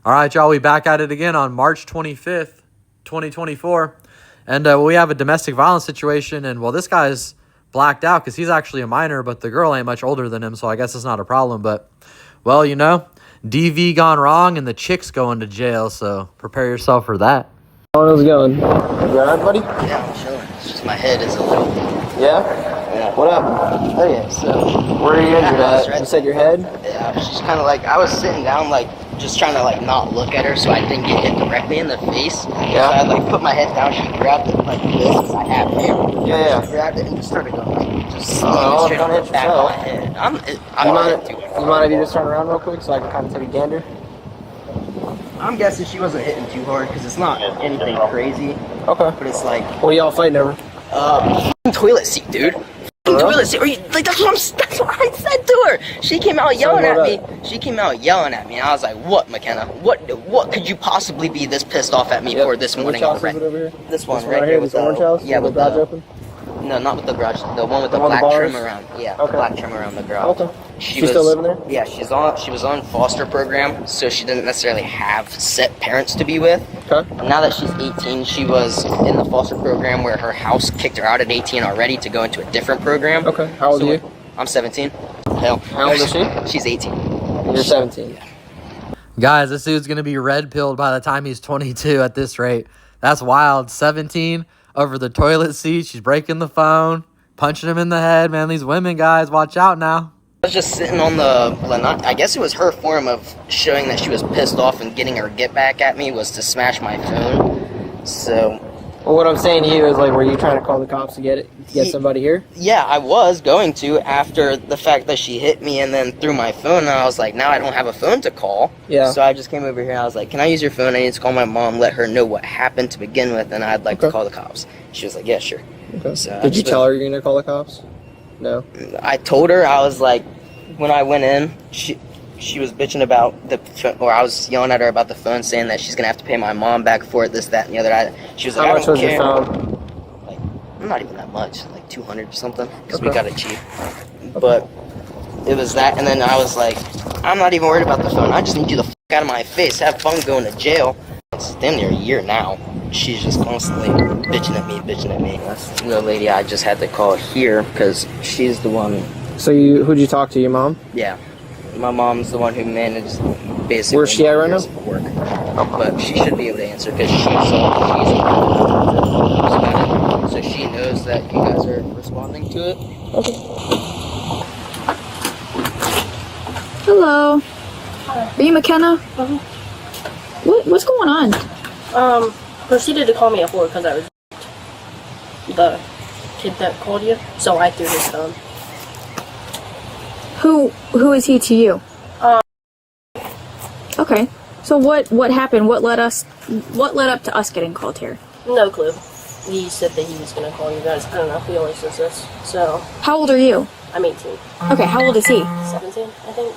All right, y'all, we back at it again on March 25th, 2024. And we have a domestic violence situation. And, well, this guy's blacked out because he's actually a minor, but the girl ain't much older than him, so I guess it's not a problem. But, well, you know, DV gone wrong and the chick's going to jail, so prepare yourself for that. How's it going? You all right, buddy? Yeah, I'm chilling. It's just my head is a little... Yeah? Yeah. What happened? Oh, yeah, so... Where are you injured at? Right. You said your head? Yeah, she's kind of like... I was sitting down, like, just trying to, like, not look at her so I didn't get hit directly in the face. Yeah. So I, like, put my head down. She grabbed it like this because I have hair. Yeah. She grabbed it and just started going, like, just don't straight on hit the back of yourself. my head. You mind if you just turn around real quick so I can kind of take a gander? I'm guessing she wasn't hitting too hard because it's not anything crazy. Okay. But it's like... What are y'all fighting over? Toilet seat, dude. Toilet seat. Are you, like, that's what I said to her. She came out yelling at me. She came out yelling at me, and I was like, "What, McKenna? What could you possibly be this pissed off at me for this morning already?" This one right here with the orange house. Yeah, with the garage the open. no, not with the garage. The one with the one with black the trim bars? around. Yeah, Okay. the black trim around the garage. Okay. She's still living there? Yeah, she was on foster program, so she didn't necessarily have set parents to be with. Okay. And now that she's 18, she was in the foster program where her house kicked her out at 18 already to go into a different program. Okay. How old are you? I'm 17. Hell. How old is she? She's 18. You're 17. Yeah. Guys, this dude's going to be red-pilled by the time he's 22 at this rate. That's wild. 17 over the toilet seat. She's breaking the phone, punching him in the head. Man, these women, guys, watch out now. I was just sitting on the, I guess it was her form of showing that she was pissed off and getting her get back at me was to smash my phone. So... Well, what I'm saying to you is, like, were you trying to call the cops to get somebody here? Yeah, I was going to after the fact that she hit me and then threw my phone, and I was like, now I don't have a phone to call. Yeah. So I just came over here, and I was like, can I use your phone? I need to call my mom, let her know what happened to begin with, and I'd like to call the cops. She was like, yeah, sure. Okay. So Did you tell her you're going to call the cops? No. I told her, I was like, when I went in, she was bitching about or I was yelling at her about the phone, saying that she's gonna have to pay my mom back for it, this, that, and the other. She was like, How I much don't was your care. phone? Like, not even that much, like 200 or something, because we got it cheap. But it was that, and then I was like, I'm not even worried about the phone. I just need you the fuck out of my face. Have fun going to jail. It's damn near a year now. She's just constantly bitching at me. That's the lady I just had to call here because she's the one. So who'd you talk to? Your mom? Yeah. My mom's the one who managed basically. Where's she at right now? Work. But she should be able to answer because she's about it. So she knows that you guys are responding to it. Okay. Hello. Hi. Are you McKenna? What's going on? Proceeded to call me a whore because I was the kid that called you, so I threw his phone. Who is he to you? Okay. So what happened? What led up to us getting called here? No clue. He said that he was gonna call you guys. I don't know. He always says this. So. How old are you? I'm 18. Okay. How old is he? 17, I think.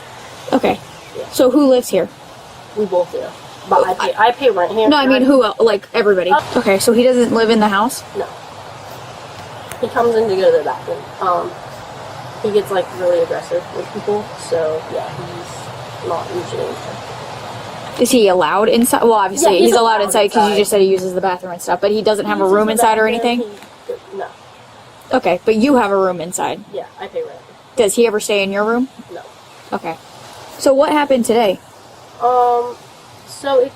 Okay. Yeah. So who lives here? We both do. But I pay rent here. No, I mean who? Like everybody. Okay. So he doesn't live in the house? No. He comes in to go to the bathroom. He gets like really aggressive with people. So yeah, he's not usually. Is he allowed inside? Well, obviously Yeah, he's allowed inside because you just said he uses the bathroom and stuff. But he doesn't have a room inside or anything. No. Okay, but you have a room inside. Yeah, I pay rent. Does he ever stay in your room? No. Okay. So what happened today? So it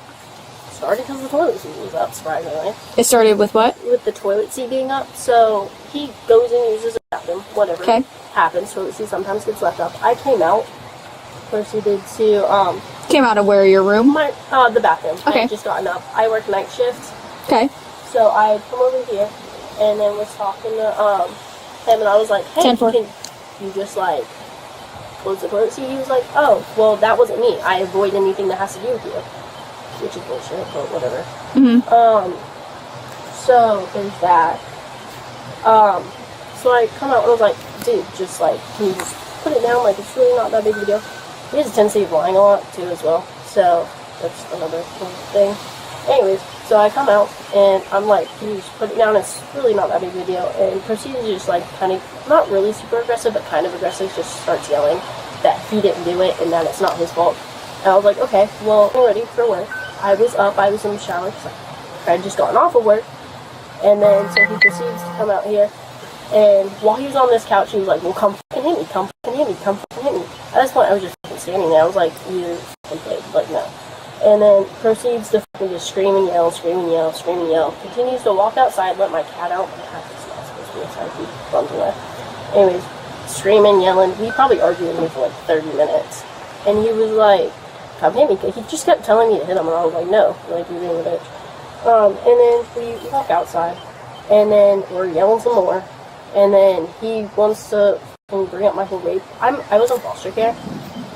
started because the toilet seat was up, surprisingly. It started with what? With the toilet seat being up. So he goes and uses the bathroom, whatever. Okay. Happens. Toilet seat sometimes gets left up. I came out, proceeded to, Came out of where, your room? the bathroom. Okay. I had just gotten up. I work night shift. Okay. So I had come over here and then was talking to, him and I was like, hey, 10-4. can you just, like, close the toilet seat? He was like, oh, well, that wasn't me. I avoid anything that has to do with you. Which is bullshit, but whatever. Mm-hmm. So there's that. So I come out and I was like, dude, just like, can you just put it down? Like, it's really not that big of a deal. He has a tendency of lying a lot too as well. So that's another thing. Anyways, so I come out and I'm like, can you just put it down? It's really not that big of a deal. And proceeds to just like kind of, not really super aggressive, but kind of aggressive, just starts yelling that he didn't do it and that it's not his fault. And I was like, okay, well, I'm ready for work. I was up, I was in the shower, because I had just gotten off of work. And then, so he proceeds to come out here. And while he was on this couch, he was like, well, come fucking hit me, come fucking hit me, come fucking hit me. At this point, I was just fucking standing there. I was like, you fucking pig. Like, no. And then proceeds to fucking just scream and yell, scream and yell, scream and yell. Continues to walk outside, let my cat out. My cat is not supposed to be inside. He runs away. Anyways, screaming, yelling. We probably argued with me for like 30 minutes. And he was like, come hit me. He just kept telling me to hit him. And I was like, no. Like, you're being a bitch. And then we walk outside. And then we're yelling some more. And then he wants to bring up my whole rape. I was in foster care.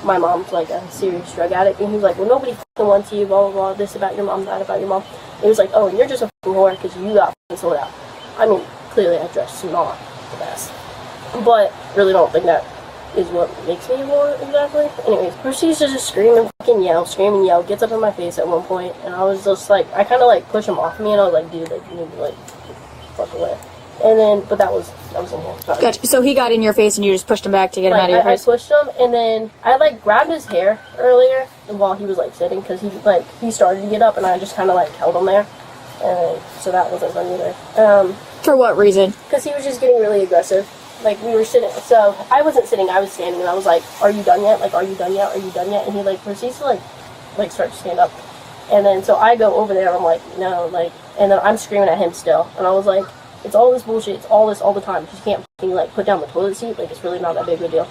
My mom's like a serious drug addict, and he's like, well, nobody fucking wants you, blah, blah, blah, this about your mom, that about your mom. And he was like, oh, and you're just a fucking whore because you got fucking sold out. I mean, clearly I dress not the best. But really don't think that is what makes me a whore, exactly. Anyways, proceeds to just scream and yell, gets up in my face at one point, and I was just like, I kind of like push him off me, and I was like, dude, like, you need to like, fuck away. And then, but that was in here. Gotcha. So he got in your face and you just pushed him back to get him out of your face? I pushed him, and then I like grabbed his hair earlier while he was like sitting, because he started to get up, and I just kind of like held him there. And so that wasn't fun either. For what reason? Because he was just getting really aggressive. Like, we were sitting, so I wasn't sitting, I was standing, and I was like, are you done yet? Like, are you done yet? Are you done yet? And he like proceeds to like start to stand up. And then so I go over there, and I'm like, no, like, and then I'm screaming at him still, and I was like, it's all this bullshit, it's all this all the time. You can't fucking, like, put down the toilet seat. Like, it's really not that big of a deal.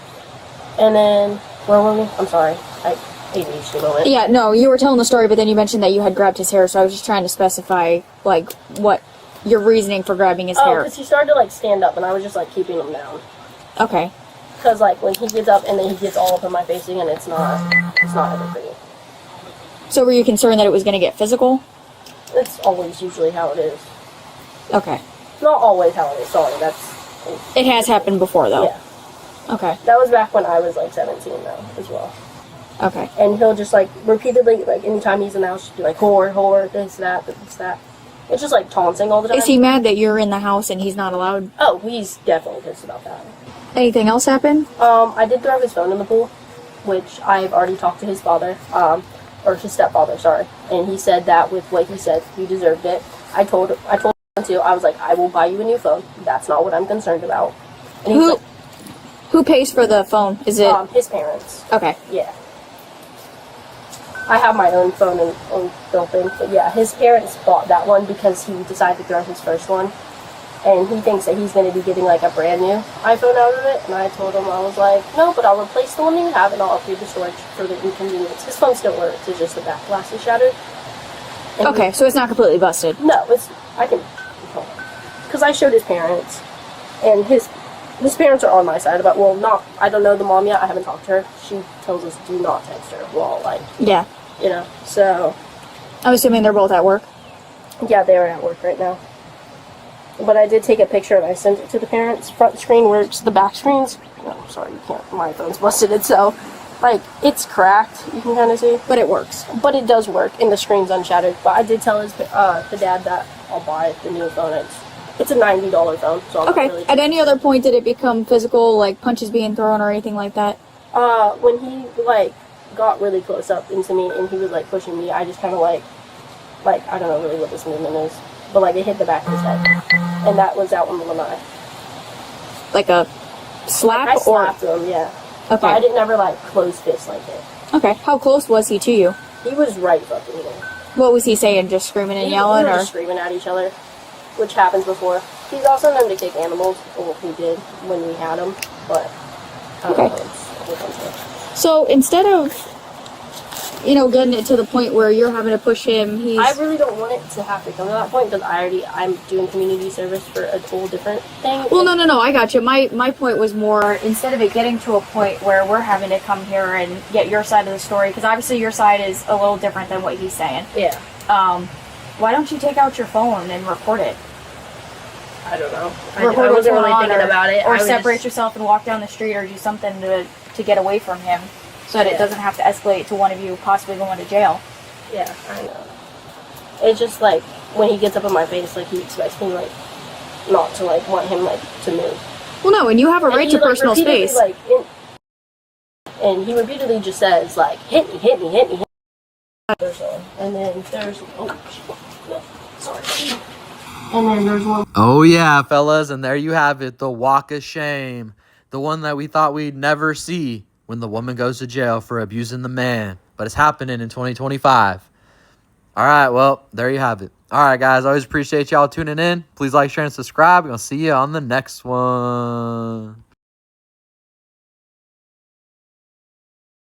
And then, where were we? I'm sorry. I ADHD moment. Yeah, no, you were telling the story, but then you mentioned that you had grabbed his hair, so I was just trying to specify, like, what your reasoning for grabbing his hair. Oh, because he started to, like, stand up, and I was just, like, keeping him down. Okay. Because, like, when he gets up, and then he gets all up in my face again, it's not ever pretty. So were you concerned that it was going to get physical? It's always usually how it is. Okay. Not always how it is, sorry, It has happened before, though? Yeah. Okay. That was back when I was, like, 17, though, as well. Okay. And he'll just, like, repeatedly, like, anytime he's in the house, just be like, whore, this, that. It's just, like, taunting all the time. Is he mad that you're in the house and he's not allowed? Oh, he's definitely pissed about that. Anything else happen? I did throw his phone in the pool, which I've already talked to his father, or his stepfather, sorry. And he said that with what he said, he deserved it. I told him to, I was like, I will buy you a new phone. That's not what I'm concerned about. And he's like, who pays for the phone? Is it his parents? Okay. Yeah. I have my own phone and built in, but yeah, his parents bought that one because he decided to throw his first one, and he thinks that he's going to be getting like a brand new iPhone out of it. And I told him, I was like, no, but I'll replace the one you have and I'll upgrade the storage for the inconvenience. His phone still works, it's just the back glass is shattered. And okay, so it's not completely busted. No, I can, because I showed his parents, and his parents are on my side about, well, I don't know the mom yet, I haven't talked to her. She tells us do not text her while, like, yeah, you know, so. I'm assuming they're both at work? Yeah, they are at work right now. But I did take a picture and I sent it to the parents. Front screen works, the back screens, no, sorry, you can't, my phone's busted, so, like, it's cracked, you can kind of see. But it works. But it does work, and the screen's unshattered. But I did tell the dad that I'll buy the new phone. It's a $90 phone, so I'm okay. not really... At any other point did it become physical, like punches being thrown or anything like that? When he, like, got really close up into me and he was, like, pushing me, I just kind of, like, I don't know really what this movement is, but, like, it hit the back of his head. And that was out in the lanai. Like a slap? I slapped him, yeah. Okay. But I didn't ever, like, close fist like it. Okay. How close was he to you? He was right fucking there. What was he saying? Just screaming and yelling? We were or just screaming at each other, which happens before. He's also known to kick animals, or he did when we had him, but I don't know. So instead of, getting it to the point where you're having to push him, I really don't want it to have to come to that point, because I'm doing community service for a whole different thing. Well, no, I got you. My point was more, instead of it getting to a point where we're having to come here and get your side of the story, because obviously your side is a little different than what he's saying. Yeah. Why don't you take out your phone and record it? I don't know. Record I wasn't what's really going on, thinking about it. Or separate yourself and walk down the street, or do something to get away from him, so that it doesn't have to escalate to one of you possibly going to jail. Yeah, I know. It's just like, when he gets up in my face, like, he expects me, like, not to, like, want him, like, to move. Well, no, and you have a right to personal space. Like, and he repeatedly just says, like, hit me, hit me, hit me, hit me. There's one. And then there's, oh, no, sorry. And then there's one. Oh, yeah, fellas, and there you have it, the walk of shame. The one that we thought we'd never see when the woman goes to jail for abusing the man. But it's happening in 2025. All right, well, there you have it. All right, guys, I always appreciate y'all tuning in. Please like, share, and subscribe. We'll see you on the next one.